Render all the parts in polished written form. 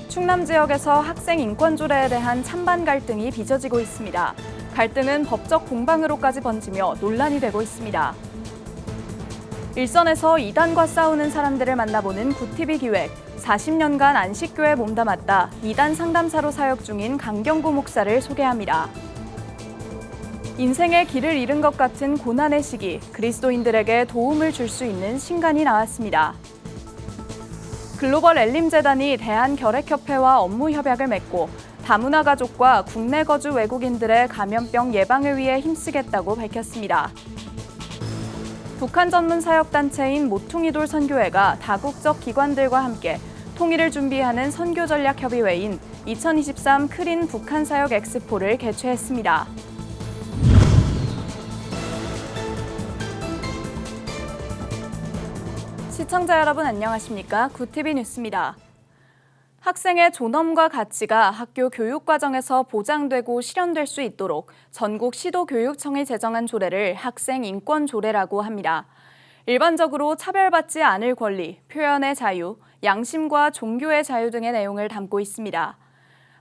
충남 지역에서 학생 인권 조례에 대한 찬반 갈등이 빚어지고 있습니다. 갈등은 법적 공방으로까지 번지며 논란이 되고 있습니다. 일선에서 이단과 싸우는 사람들을 만나보는 구티비 기획, 40년간 안식교에 몸담았다 이단 상담사로 사역 중인 강경구 목사를 소개합니다. 인생의 길을 잃은 것 같은 고난의 시기, 그리스도인들에게 도움을 줄 수 있는 신간이 나왔습니다. 글로벌 엘림재단이 대한결핵협회와 업무 협약을 맺고 다문화 가족과 국내 거주 외국인들의 감염병 예방을 위해 힘쓰겠다고 밝혔습니다. 북한 전문 사역단체인 모퉁이돌 선교회가 다국적 기관들과 함께 통일을 준비하는 선교전략협의회인 2023 크린 북한 사역 엑스포를 개최했습니다. 시청자 여러분 안녕하십니까? 구티비 뉴스입니다. 학생의 존엄과 가치가 학교 교육과정에서 보장되고 실현될 수 있도록 전국 시도교육청이 제정한 조례를 학생인권조례라고 합니다. 일반적으로 차별받지 않을 권리, 표현의 자유, 양심과 종교의 자유 등의 내용을 담고 있습니다.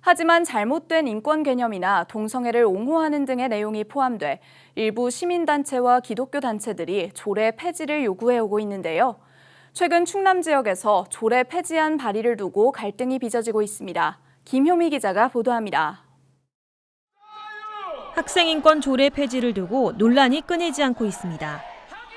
하지만 잘못된 인권 개념이나 동성애를 옹호하는 등의 내용이 포함돼 일부 시민단체와 기독교 단체들이 조례 폐지를 요구해오고 있는데요. 최근 충남 지역에서 조례 폐지안 발의를 두고 갈등이 빚어지고 있습니다. 김효미 기자가 보도합니다. 학생인권 조례 폐지를 두고 논란이 끊이지 않고 있습니다.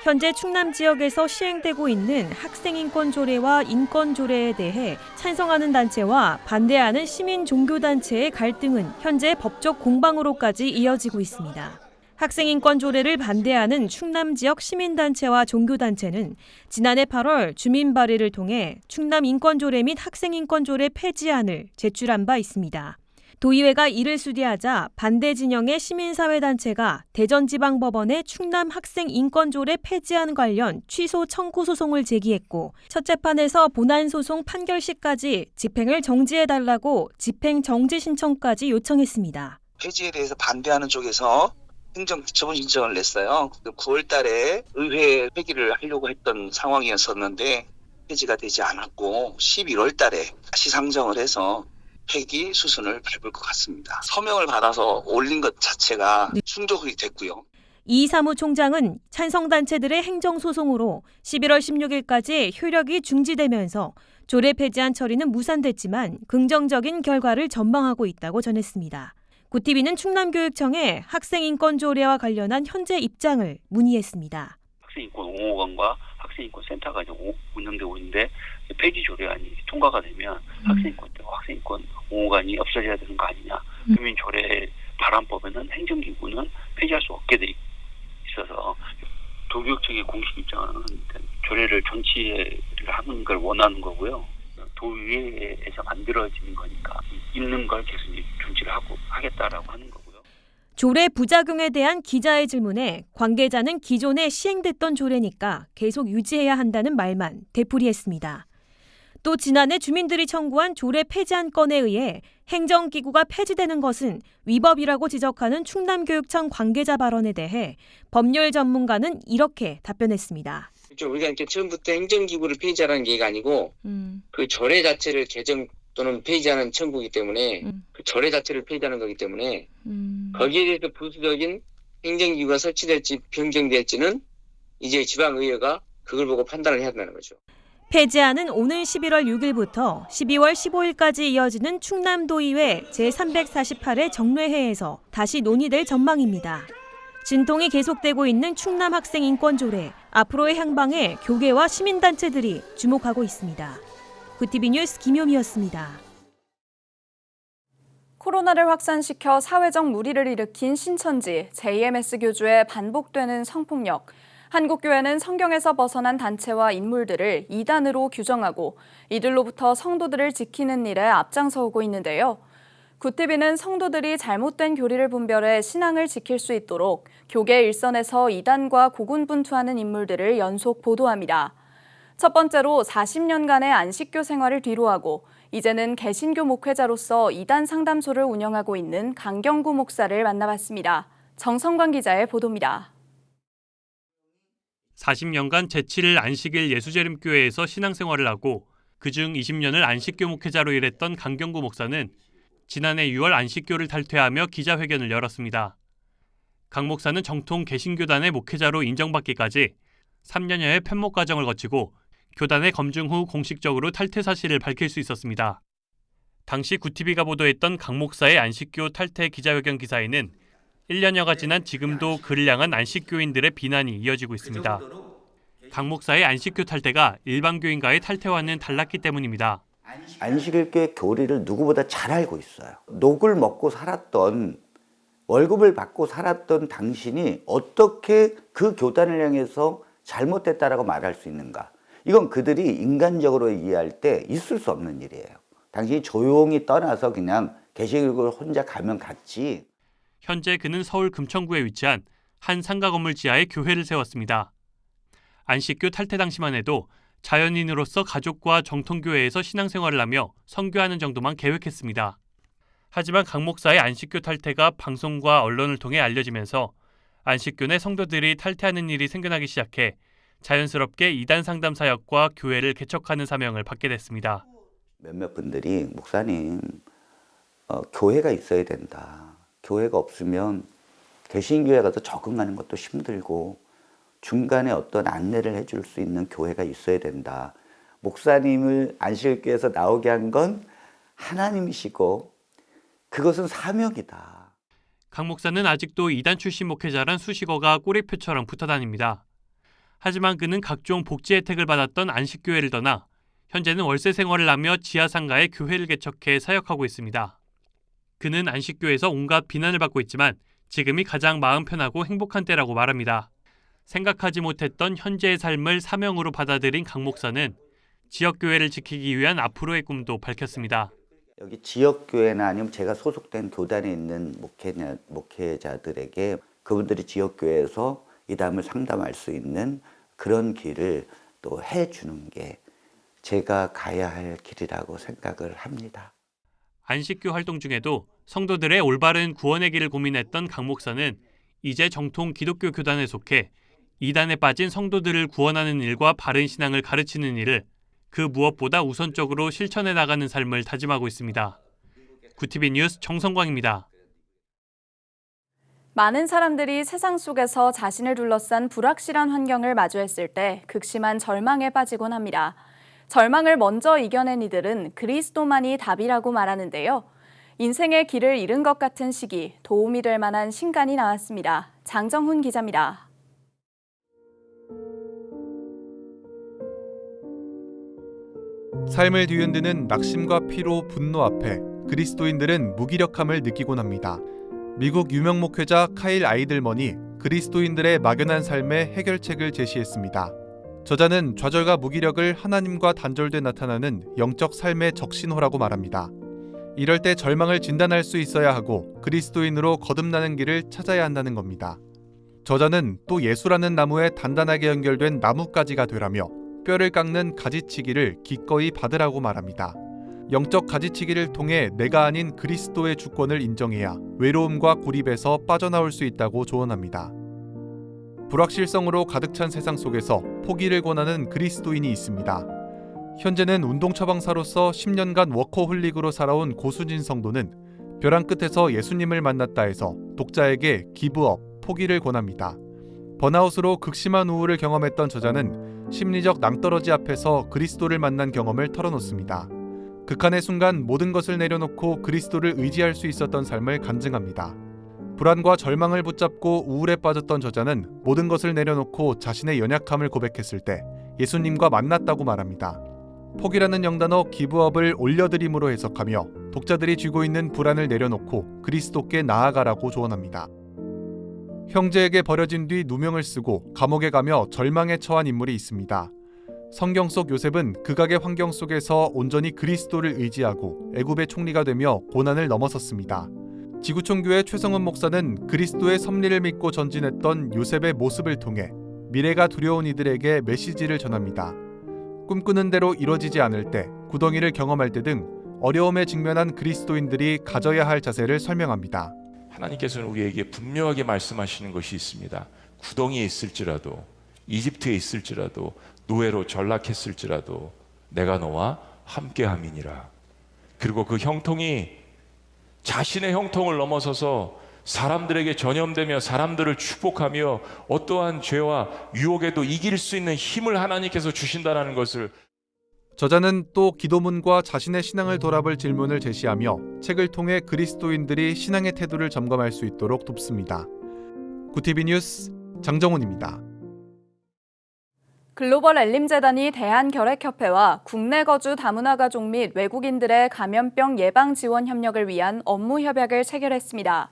현재 충남 지역에서 시행되고 있는 학생인권 조례와 인권 조례에 대해 찬성하는 단체와 반대하는 시민 종교단체의 갈등은 현재 법적 공방으로까지 이어지고 있습니다. 학생인권 조례를 반대하는 충남 지역 시민단체와 종교단체는 지난해 8월 주민 발의를 통해 충남 인권조례 및 학생인권조례 폐지안을 제출한 바 있습니다. 도의회가 이를 수리하자 반대 진영의 시민사회단체가 대전지방법원에 충남 학생인권조례 폐지안 관련 취소 청구 소송을 제기했고 첫 재판에서 본안소송 판결 시까지 집행을 정지해달라고 집행 정지 신청까지 요청했습니다. 폐지에 대해서 반대하는 쪽에서 행정처분 신청을 냈어요. 9월 달에 의회 회기를 하려고 했던 상황이었었는데 폐지가 되지 않았고 11월 달에 다시 상정을 해서 폐기 수순을 밟을 것 같습니다. 서명을 받아서 올린 것 자체가 충족이 됐고요. 이 사무총장은 찬성단체들의 행정소송으로 11월 16일까지 효력이 중지되면서 조례 폐지안 처리는 무산됐지만 긍정적인 결과를 전망하고 있다고 전했습니다. 구티비는 충남교육청에 학생인권조례와 관련한 현재 입장을 문의했습니다. 학생인권 옹호관과 학생인권센터가 운영되고 있는데 폐지 조례안이 통과가 되면 학생인권 옹호관이 없어져야 되는 거 아니냐. 그러면 조례 발안법에는 행정기구는 폐지할 수 없게 돼 있어서 도교육청의 공식 입장은 조례를 정치를 하는 걸 원하는 거고요. 도의회에서 만들어지는 거니까 있는 걸 계속 존치를 하겠다라고 하는 거고요. 조례 부작용에 대한 기자의 질문에 관계자는 기존에 시행됐던 조례니까 계속 유지해야 한다는 말만 되풀이했습니다. 또 지난해 주민들이 청구한 조례 폐지안 건에 의해 행정기구가 폐지되는 것은 위법이라고 지적하는 충남교육청 관계자 발언에 대해 법률 전문가는 이렇게 답변했습니다. 우리가 이렇게 처음부터 행정기구를 폐지하라는 얘기가 아니고 그 조례 자체를 개정 또는 폐지하는 청구이기 때문에 그 조례 자체를 폐지하는 거기 때문에 거기에 대해서 부수적인 행정기구가 설치될지 변경될지는 이제 지방의회가 그걸 보고 판단을 해야 된다는 거죠. 폐지안은 오는 11월 6일부터 12월 15일까지 이어지는 충남도의회 제348회 정례회에서 다시 논의될 전망입니다. 진통이 계속되고 있는 충남 학생인권조례, 앞으로의 향방에 교계와 시민단체들이 주목하고 있습니다. 구티비 뉴스 김효미였습니다. 코로나를 확산시켜 사회적 무리를 일으킨 신천지, JMS 교주의 반복되는 성폭력. 한국교회는 성경에서 벗어난 단체와 인물들을 이단으로 규정하고 이들로부터 성도들을 지키는 일에 앞장서고 있는데요. 구티비는 성도들이 잘못된 교리를 분별해 신앙을 지킬 수 있도록 교계 일선에서 이단과 고군분투하는 인물들을 연속 보도합니다. 첫 번째로 40년간의 안식교 생활을 뒤로하고 이제는 개신교 목회자로서 이단 상담소를 운영하고 있는 강경구 목사를 만나봤습니다. 정성관 기자의 보도입니다. 40년간 제7일 안식일 예수재림교회에서 신앙생활을 하고 그중 20년을 안식교 목회자로 일했던 강경구 목사는 지난해 6월 안식교를 탈퇴하며 기자회견을 열었습니다. 강 목사는 정통 개신교단의 목회자로 인정받기까지 3년여의 편목 과정을 거치고 교단의 검증 후 공식적으로 탈퇴 사실을 밝힐 수 있었습니다. 당시 구티비가 보도했던 강 목사의 안식교 탈퇴 기자회견 기사에는 1년여가 지난 지금도 그를 향한 안식교인들의 비난이 이어지고 있습니다. 강 목사의 안식교 탈퇴가 일반 교인과의 탈퇴와는 달랐기 때문입니다. 안식일교의 교리를 누구보다 잘 알고 있어요. 녹을 먹고 살았던, 월급을 받고 살았던 당신이 어떻게 그 교단을 향해서 잘못됐다라고 말할 수 있는가? 이건 그들이 인간적으로 이해할 때 있을 수 없는 일이에요. 당신이 조용히 떠나서 그냥 개신교를 혼자 가면 갔지. 현재 그는 서울 금천구에 위치한 한 상가 건물 지하에 교회를 세웠습니다. 안식교 탈퇴 당시만 해도 자연인으로서 가족과 정통교회에서 신앙생활을 하며 선교하는 정도만 계획했습니다. 하지만 강 목사의 안식교 탈퇴가 방송과 언론을 통해 알려지면서 안식교 내 성도들이 탈퇴하는 일이 생겨나기 시작해 자연스럽게 이단 상담 사역과 교회를 개척하는 사명을 받게 됐습니다. 몇몇 분들이 목사님, 교회가 있어야 된다. 교회가 없으면 개신교회 가서 적응하는 것도 힘들고 중간에 어떤 안내를 해줄 수 있는 교회가 있어야 된다. 목사님을 안식교에서 나오게 한 건 하나님이시고 그것은 사명이다. 강 목사는 아직도 이단 출신 목회자란 수식어가 꼬리표처럼 붙어다닙니다. 하지만 그는 각종 복지 혜택을 받았던 안식교회를 떠나 현재는 월세 생활을 하며 지하상가에 교회를 개척해 사역하고 있습니다. 그는 안식교에서 온갖 비난을 받고 있지만 지금이 가장 마음 편하고 행복한 때라고 말합니다. 생각하지 못했던 현재의 삶을 사명으로 받아들인 강 목사는 지역교회를 지키기 위한 앞으로의 꿈도 밝혔습니다. 여기 지역교회나 아니면 제가 소속된 교단에 있는 목회자들에게 그분들이 지역교회에서 이담을 상담할 수 있는 그런 길을 또 해주는 게 제가 가야 할 길이라고 생각을 합니다. 안식교 활동 중에도 성도들의 올바른 구원의 길을 고민했던 강 목사는 이제 정통 기독교 교단에 속해 이단에 빠진 성도들을 구원하는 일과 바른 신앙을 가르치는 일을 그 무엇보다 우선적으로 실천해 나가는 삶을 다짐하고 있습니다. 구티비 뉴스 정성광입니다. 많은 사람들이 세상 속에서 자신을 둘러싼 불확실한 환경을 마주했을 때 극심한 절망에 빠지곤 합니다. 절망을 먼저 이겨낸 이들은 그리스도만이 답이라고 말하는데요. 인생의 길을 잃은 것 같은 시기, 도움이 될 만한 신간이 나왔습니다. 장정훈 기자입니다. 삶을 뒤흔드는 낙심과 피로, 분노 앞에 그리스도인들은 무기력함을 느끼곤 합니다. 미국 유명 목회자 카일 아이들먼이 그리스도인들의 막연한 삶의 해결책을 제시했습니다. 저자는 좌절과 무기력을 하나님과 단절돼 나타나는 영적 삶의 적신호라고 말합니다. 이럴 때 절망을 진단할 수 있어야 하고 그리스도인으로 거듭나는 길을 찾아야 한다는 겁니다. 저자는 또 예수라는 나무에 단단하게 연결된 나뭇가지가 되라며 뼈를 깎는 가지치기를 기꺼이 받으라고 말합니다. 영적 가지치기를 통해 내가 아닌 그리스도의 주권을 인정해야 외로움과 고립에서 빠져나올 수 있다고 조언합니다. 불확실성으로 가득 찬 세상 속에서 포기를 권하는 그리스도인이 있습니다. 현재는 운동 처방사로서 10년간 워커홀릭으로 살아온 고수진 성도는 벼랑 끝에서 예수님을 만났다 해서 독자에게 기브업, 포기를 권합니다. 번아웃으로 극심한 우울을 경험했던 저자는 심리적 낭떠러지 앞에서 그리스도를 만난 경험을 털어놓습니다. 극한의 순간 모든 것을 내려놓고 그리스도를 의지할 수 있었던 삶을 간증합니다. 불안과 절망을 붙잡고 우울에 빠졌던 저자는 모든 것을 내려놓고 자신의 연약함을 고백했을 때 예수님과 만났다고 말합니다. 포기라는 영단어 기브업을 올려드림으로 해석하며 독자들이 쥐고 있는 불안을 내려놓고 그리스도께 나아가라고 조언합니다. 형제에게 버려진 뒤 누명을 쓰고 감옥에 가며 절망에 처한 인물이 있습니다. 성경 속 요셉은 극악의 환경 속에서 온전히 그리스도를 의지하고 애굽의 총리가 되며 고난을 넘어섰습니다. 지구촌교회 최성훈 목사는 그리스도의 섭리를 믿고 전진했던 요셉의 모습을 통해 미래가 두려운 이들에게 메시지를 전합니다. 꿈꾸는 대로 이뤄지지 않을 때, 구덩이를 경험할 때 등 어려움에 직면한 그리스도인들이 가져야 할 자세를 설명합니다. 하나님께서는 우리에게 분명하게 말씀하시는 것이 있습니다. 구덩이에 있을지라도, 이집트에 있을지라도, 노예로 전락했을지라도 내가 너와 함께함이니라. 그리고 그 형통이 자신의 형통을 넘어서서 사람들에게 전염되며 사람들을 축복하며 어떠한 죄와 유혹에도 이길 수 있는 힘을 하나님께서 주신다는 것을. 저자는 또 기도문과 자신의 신앙을 돌아볼 질문을 제시하며 책을 통해 그리스도인들이 신앙의 태도를 점검할 수 있도록 돕습니다. 구티비 뉴스 장정훈입니다. 글로벌 엘림재단이 대한결핵협회와 국내 거주 다문화 가족 및 외국인들의 감염병 예방 지원 협력을 위한 업무 협약을 체결했습니다.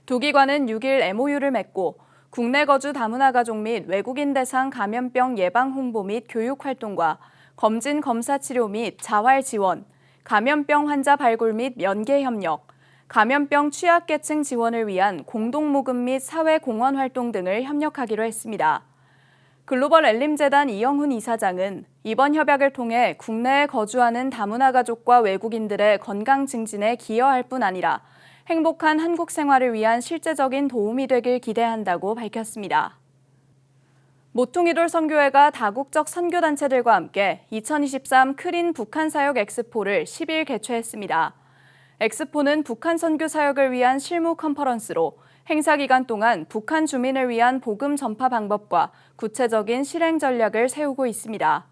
두 기관은 6일 MOU를 맺고 국내 거주 다문화 가족 및 외국인 대상 감염병 예방 홍보 및 교육 활동과 검진 검사 치료 및 자활 지원, 감염병 환자 발굴 및 연계 협력, 감염병 취약계층 지원을 위한 공동 모금 및 사회 공헌 활동 등을 협력하기로 했습니다. 글로벌 엘림재단 이영훈 이사장은 이번 협약을 통해 국내에 거주하는 다문화 가족과 외국인들의 건강 증진에 기여할 뿐 아니라 행복한 한국 생활을 위한 실제적인 도움이 되길 기대한다고 밝혔습니다. 모퉁이돌 선교회가 다국적 선교단체들과 함께 2023 크린 북한 사역 엑스포를 10일 개최했습니다. 엑스포는 북한 선교 사역을 위한 실무 컨퍼런스로 행사 기간 동안 북한 주민을 위한 복음 전파 방법과 구체적인 실행 전략을 세우고 있습니다.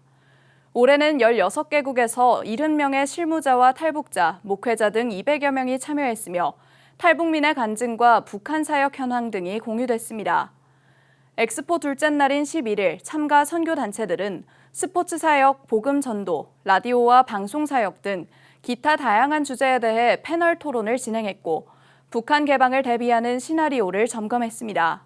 올해는 16개국에서 70명의 실무자와 탈북자, 목회자 등 200여 명이 참여했으며 탈북민의 간증과 북한 사역 현황 등이 공유됐습니다. 엑스포 둘째 날인 11일 참가 선교단체들은 스포츠 사역, 복음 전도, 라디오와 방송 사역 등 기타 다양한 주제에 대해 패널 토론을 진행했고 북한 개방을 대비하는 시나리오를 점검했습니다.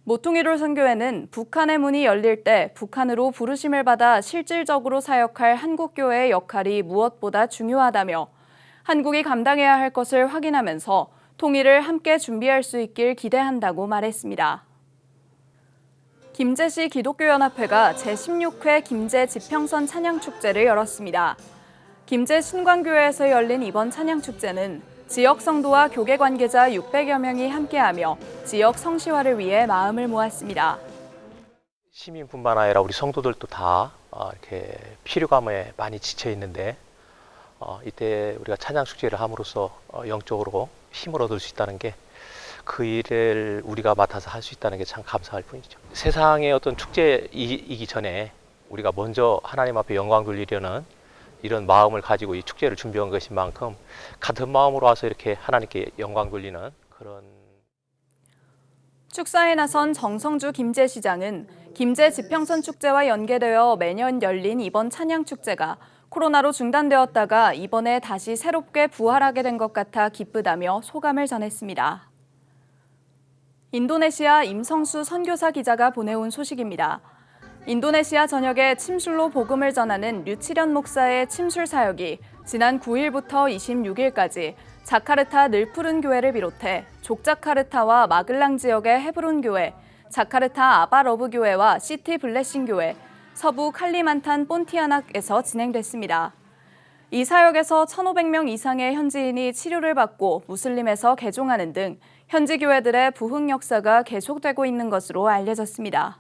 모퉁이돌 선교회는 북한의 문이 열릴 때 북한으로 부르심을 받아 실질적으로 사역할 한국교회의 역할이 무엇보다 중요하다며 한국이 감당해야 할 것을 확인하면서 통일을 함께 준비할 수 있길 기대한다고 말했습니다. 김제시 기독교연합회가 제16회 김제 지평선 찬양축제를 열었습니다. 김제 신광교회에서 열린 이번 찬양축제는 지역 성도와 교계 관계자 600여 명이 함께하며 지역 성시화를 위해 마음을 모았습니다. 시민뿐만 아니라 우리 성도들도 다 이렇게 피로감에 많이 지쳐 있는데 이때 우리가 찬양 축제를 함으로써 영적으로 힘을 얻을 수 있다는 게 그 일을 우리가 맡아서 할 수 있다는 게 참 감사할 뿐이죠. 세상의 어떤 축제이기 전에 우리가 먼저 하나님 앞에 영광 돌리려는 이런 마음을 가지고 이 축제를 준비한 것인 만큼 같은 마음으로 와서 이렇게 하나님께 영광 돌리는 그런. 축사에 나선 정성주 김제시장은 김제 지평선 축제와 연계되어 매년 열린 이번 찬양축제가 코로나로 중단되었다가 이번에 다시 새롭게 부활하게 된 것 같아 기쁘다며 소감을 전했습니다. 인도네시아 임성수 선교사 기자가 보내온 소식입니다. 인도네시아 전역에 침술로 복음을 전하는 류치련 목사의 침술 사역이 지난 9일부터 26일까지 자카르타 늘푸른 교회를 비롯해 족자카르타와 마글랑 지역의 헤브론 교회, 자카르타 아바러브 교회와 시티 블레싱 교회, 서부 칼리만탄 본티아낙에서 진행됐습니다. 이 사역에서 1,500명 이상의 현지인이 치료를 받고 무슬림에서 개종하는 등 현지 교회들의 부흥 역사가 계속되고 있는 것으로 알려졌습니다.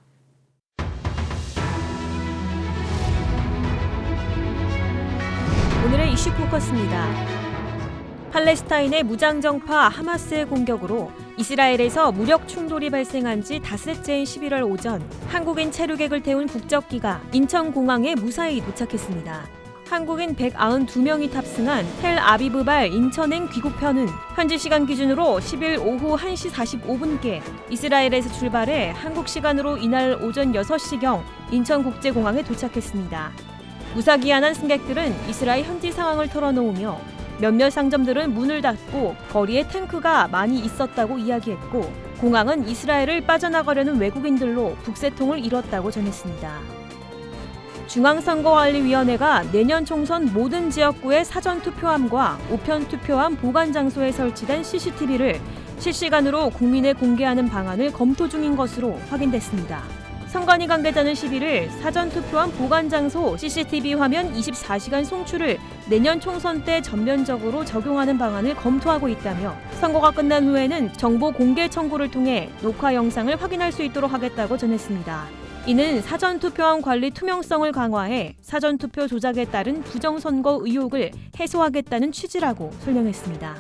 오늘의 이슈 포커스입니다. 팔레스타인의 무장정파 하마스의 공격으로 이스라엘에서 무력 충돌이 발생한 지 닷새째인 11월 오전 한국인 체류객을 태운 국적기가 인천공항에 무사히 도착했습니다. 한국인 192명이 탑승한 텔아비브발 인천행 귀국편은 현지 시간 기준으로 10일 오후 1시 45분께 이스라엘에서 출발해 한국 시간으로 이날 오전 6시경 인천국제공항에 도착했습니다. 무사기한한 승객들은 이스라엘 현지 상황을 털어놓으며 몇몇 상점들은 문을 닫고 거리에 탱크가 많이 있었다고 이야기했고 공항은 이스라엘을 빠져나가려는 외국인들로 북새통을 이뤘다고 전했습니다. 중앙선거관리위원회가 내년 총선 모든 지역구의 사전투표함과 우편투표함 보관 장소에 설치된 CCTV를 실시간으로 국민에 공개하는 방안을 검토 중인 것으로 확인됐습니다. 선관위 관계자는 11일 사전투표함 보관 장소 CCTV 화면 24시간 송출을 내년 총선 때 전면적으로 적용하는 방안을 검토하고 있다며 선거가 끝난 후에는 정보 공개 청구를 통해 녹화 영상을 확인할 수 있도록 하겠다고 전했습니다. 이는 사전투표원 관리 투명성을 강화해 사전투표 조작에 따른 부정선거 의혹을 해소하겠다는 취지라고 설명했습니다.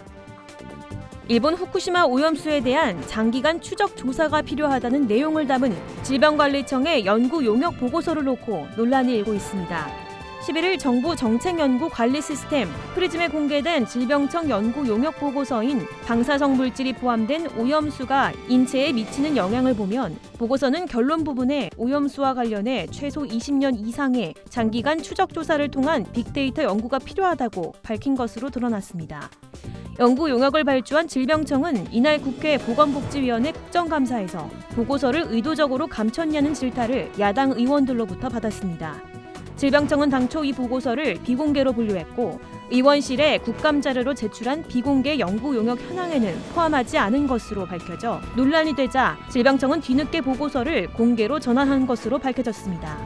일본 후쿠시마 오염수에 대한 장기간 추적 조사가 필요하다는 내용을 담은 질병관리청의 연구 용역 보고서를 놓고 논란이 일고 있습니다. 11일 정부 정책연구관리 시스템 프리즘에 공개된 질병청 연구 용역 보고서인 방사성 물질이 포함된 오염수가 인체에 미치는 영향을 보면 보고서는 결론 부분에 오염수와 관련해 최소 20년 이상의 장기간 추적 조사를 통한 빅데이터 연구가 필요하다고 밝힌 것으로 드러났습니다. 연구 용역을 발주한 질병청은 이날 국회 보건복지위원회 국정감사에서 보고서를 의도적으로 감췄냐는 질타를 야당 의원들로부터 받았습니다. 질병청은 당초 이 보고서를 비공개로 분류했고 의원실에 국감자료로 제출한 비공개 연구 용역 현황에는 포함하지 않은 것으로 밝혀져 논란이 되자 질병청은 뒤늦게 보고서를 공개로 전환한 것으로 밝혀졌습니다.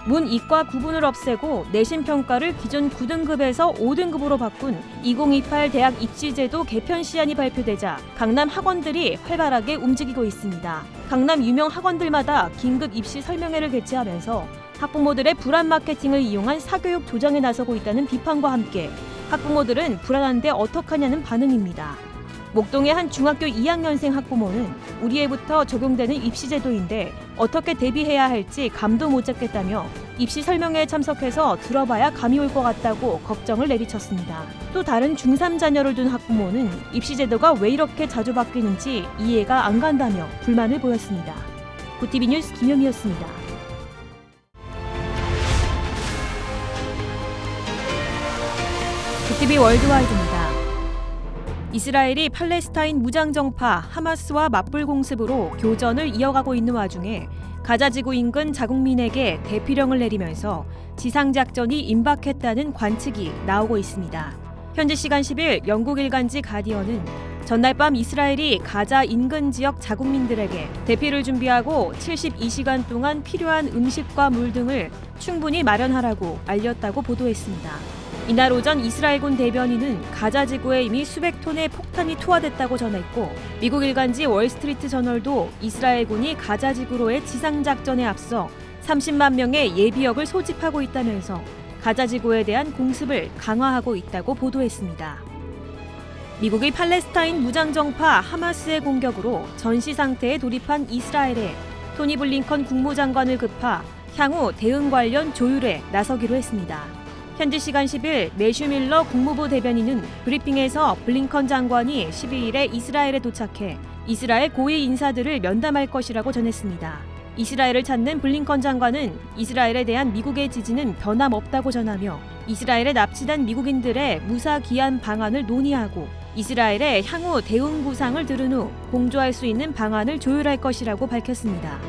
문 이과 구분을 없애고 내신 평가를 기존 9등급에서 5등급으로 바꾼 2028 대학 입시제도 개편 시안이 발표되자 강남 학원들이 활발하게 움직이고 있습니다. 강남 유명 학원들마다 긴급 입시 설명회를 개최하면서 학부모들의 불안 마케팅을 이용한 사교육 조장에 나서고 있다는 비판과 함께 학부모들은 불안한데 어떡하냐는 반응입니다. 목동의 한 중학교 2학년생 학부모는 우리 애부터 적용되는 입시제도인데 어떻게 대비해야 할지 감도 못 잡겠다며 입시 설명회에 참석해서 들어봐야 감이 올 것 같다고 걱정을 내비쳤습니다. 또 다른 중3 자녀를 둔 학부모는 입시제도가 왜 이렇게 자주 바뀌는지 이해가 안 간다며 불만을 보였습니다. 구티비 뉴스 김효미였습니다. 구티비 월드와이드입니다. 이스라엘이 팔레스타인 무장정파 하마스와 맞불 공습으로 교전을 이어가고 있는 와중에 가자 지구 인근 자국민에게 대피령을 내리면서 지상작전이 임박했다는 관측이 나오고 있습니다. 현지 시간 10일 영국 일간지 가디언은 전날 밤 이스라엘이 가자 인근 지역 자국민들에게 대피를 준비하고 72시간 동안 필요한 음식과 물 등을 충분히 마련하라고 알렸다고 보도했습니다. 이날 오전 이스라엘군 대변인은 가자 지구에 이미 수백 톤의 폭탄이 투하됐다고 전했고 미국 일간지 월스트리트 저널도 이스라엘군이 가자 지구로의 지상작전에 앞서 30만 명의 예비역을 소집하고 있다면서 가자 지구에 대한 공습을 강화하고 있다고 보도했습니다. 미국이 팔레스타인 무장정파 하마스의 공격으로 전시 상태에 돌입한 이스라엘에 토니 블링컨 국무장관을 급파 향후 대응 관련 조율에 나서기로 했습니다. 현지 시간 10일 매슈 밀러 국무부 대변인은 브리핑에서 블링컨 장관이 12일에 이스라엘에 도착해 이스라엘 고위 인사들을 면담할 것이라고 전했습니다. 이스라엘을 찾는 블링컨 장관은 이스라엘에 대한 미국의 지지는 변함없다고 전하며 이스라엘에 납치된 미국인들의 무사 귀환 방안을 논의하고 이스라엘의 향후 대응 구상을 들은 후 공조할 수 있는 방안을 조율할 것이라고 밝혔습니다.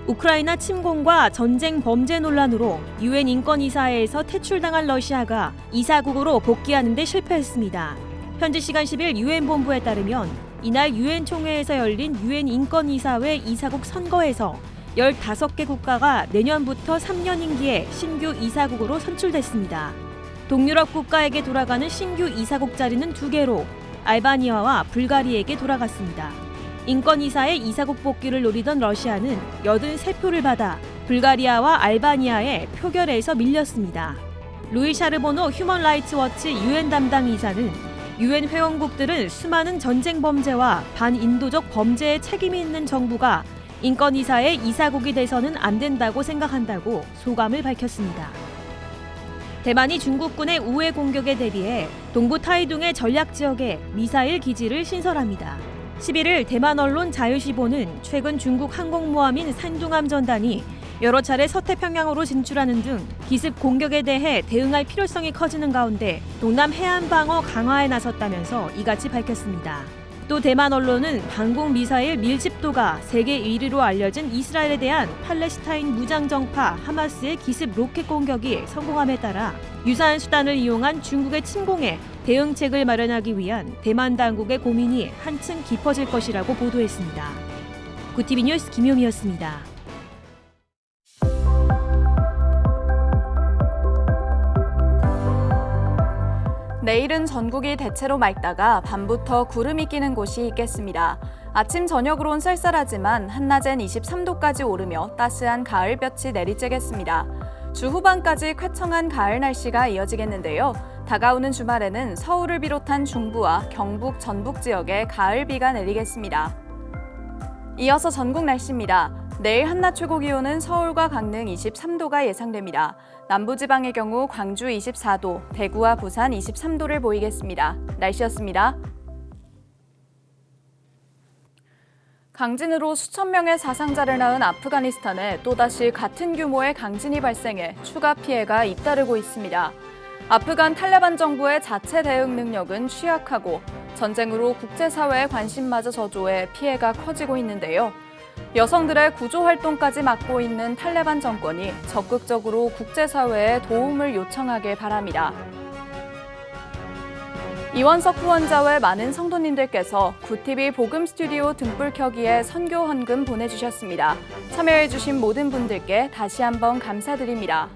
우크라이나 침공과 전쟁 범죄 논란으로 유엔 인권이사회에서 퇴출당한 러시아가 이사국으로 복귀하는 데 실패했습니다. 현지 시간 10일 유엔 본부에 따르면 이날 유엔 총회에서 열린 유엔 인권이사회 이사국 선거에서 15개 국가가 내년부터 3년 임기에 신규 이사국으로 선출됐습니다. 동유럽 국가에게 돌아가는 신규 이사국 자리는 2개로 알바니아와 불가리아에게 돌아갔습니다. 인권이사의 이사국 복귀를 노리던 러시아는 83표를 받아 불가리아와 알바니아의 표결에서 밀렸습니다. 루이 샤르보노 휴먼 라이츠 워치 유엔 담당 이사는 유엔 회원국들은 수많은 전쟁 범죄와 반인도적 범죄에 책임이 있는 정부가 인권이사의 이사국이 돼서는 안 된다고 생각한다고 소감을 밝혔습니다. 대만이 중국군의 우회 공격에 대비해 동부 타이둥의 전략지역에 미사일 기지를 신설합니다. 11일 대만 언론 자유시보는 최근 중국 항공모함인 산둥함 전단이 여러 차례 서태평양으로 진출하는 등 기습 공격에 대해 대응할 필요성이 커지는 가운데 동남 해안 방어 강화에 나섰다면서 이같이 밝혔습니다. 또 대만 언론은 방공 미사일 밀집도가 세계 1위로 알려진 이스라엘에 대한 팔레스타인 무장정파 하마스의 기습 로켓 공격이 성공함에 따라 유사한 수단을 이용한 중국의 침공에 대응책을 마련하기 위한 대만 당국의 고민이 한층 깊어질 것이라고 보도했습니다. 구티비 뉴스 김효미였습니다. 내일은 전국이 대체로 맑다가 밤부터 구름이 끼는 곳이 있겠습니다. 아침 저녁으론 쌀쌀하지만 한낮엔 23도까지 오르며 따스한 가을볕이 내리쬐겠습니다. 주 후반까지 쾌청한 가을 날씨가 이어지겠는데요. 다가오는 주말에는 서울을 비롯한 중부와 경북, 전북 지역에 가을비가 내리겠습니다. 이어서 전국 날씨입니다. 내일 한낮 최고 기온은 서울과 강릉 23도가 예상됩니다. 남부지방의 경우 광주 24도, 대구와 부산 23도를 보이겠습니다. 날씨였습니다. 강진으로 수천 명의 사상자를 낳은 아프가니스탄에 또다시 같은 규모의 강진이 발생해 추가 피해가 잇따르고 있습니다. 아프간 탈레반 정부의 자체 대응 능력은 취약하고 전쟁으로 국제사회의 관심마저 저조해 피해가 커지고 있는데요. 여성들의 구조활동까지 맡고 있는 탈레반 정권이 적극적으로 국제사회에 도움을 요청하길 바랍니다. 이원석 후원자 외 많은 성도님들께서 구TV 복음 스튜디오 등불 켜기에 선교 헌금 보내주셨습니다. 참여해주신 모든 분들께 다시 한번 감사드립니다.